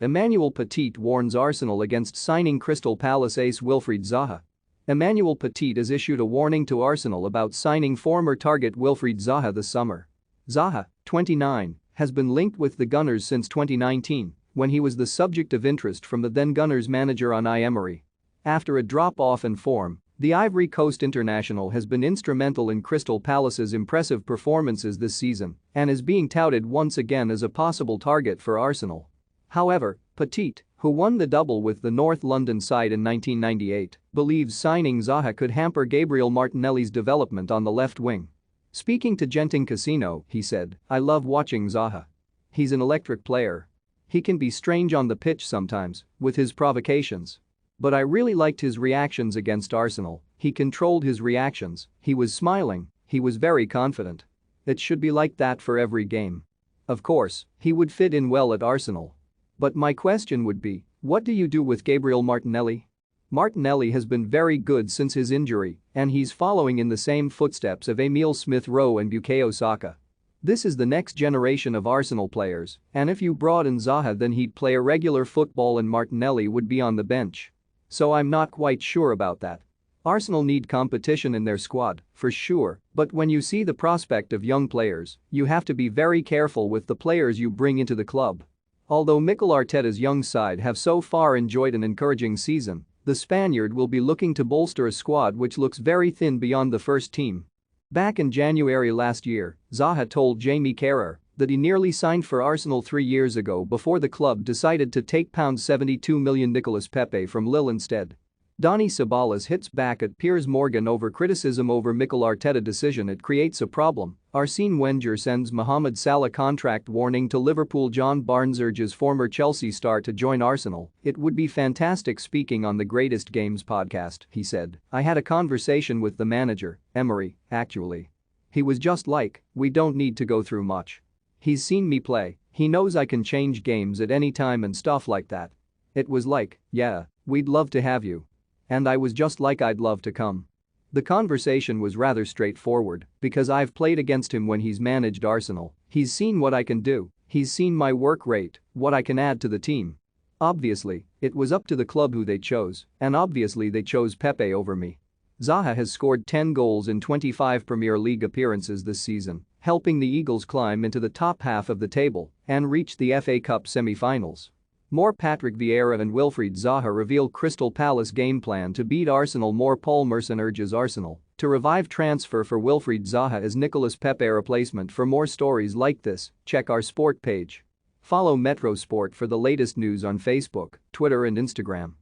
Emmanuel Petit warns Arsenal against signing Crystal Palace ace Wilfried Zaha. Emmanuel Petit has issued a warning to Arsenal about signing former target Wilfried Zaha this summer. Zaha, 29, has been linked with the Gunners since 2019, when he was the subject of interest from the then Gunners manager Unai Emery. After a drop-off in form, the Ivory Coast international has been instrumental in Crystal Palace's impressive performances this season and is being touted once again as a possible target for Arsenal. However, Petit, who won the double with the North London side in 1998, believes signing Zaha could hamper Gabriel Martinelli's development on the left wing. Speaking to Genting Casino, he said, "I love watching Zaha. He's an electric player. He can be strange on the pitch sometimes, with his provocations. But I really liked his reactions against Arsenal. He controlled his reactions, he was smiling, he was very confident. It should be like that for every game. Of course, he would fit in well at Arsenal. But my question would be, what do you do with Gabriel Martinelli? Martinelli has been very good since his injury, and he's following in the same footsteps of Emile Smith-Rowe and Bukayo Saka. This is the next generation of Arsenal players, and if you brought in Zaha then he'd play a regular football and Martinelli would be on the bench. So I'm not quite sure about that. Arsenal need competition in their squad, for sure, but when you see the prospect of young players, you have to be very careful with the players you bring into the club." Although Mikel Arteta's young side have so far enjoyed an encouraging season, the Spaniard will be looking to bolster a squad which looks very thin beyond the first team. Back in January last year, Zaha told Jamie Carragher that he nearly signed for Arsenal 3 years ago before the club decided to take £72 million Nicolas Pepe from Lille instead. Donny Ceballos hits back at Piers Morgan over criticism over Mikel Arteta decision. It creates a problem. Arsene Wenger sends Mohamed Salah contract warning to Liverpool. John Barnes urges former Chelsea star to join Arsenal. "It would be fantastic." Speaking on the Greatest Games podcast, he said, "I had a conversation with the manager, Emery, actually. He was just like, we don't need to go through much. He's seen me play, he knows I can change games at any time and stuff like that. It was like, yeah, we'd love to have you. And I was just like, I'd love to come." The conversation was rather straightforward because I've played against him when he's managed Arsenal. He's seen what I can do, he's seen my work rate, what I can add to the team. Obviously, it was up to the club who they chose, and obviously they chose Pepe over me. Zaha has scored 10 goals in 25 Premier League appearances this season, helping the Eagles climb into the top half of the table and reach the FA Cup semi-finals. More Patrick Vieira and Wilfried Zaha reveal Crystal Palace game plan to beat Arsenal. More Paul Merson urges Arsenal to revive transfer for Wilfried Zaha as Nicolas Pepe replacement. For more stories like this, check our sport page. Follow Metro Sport for the latest news on Facebook, Twitter and Instagram.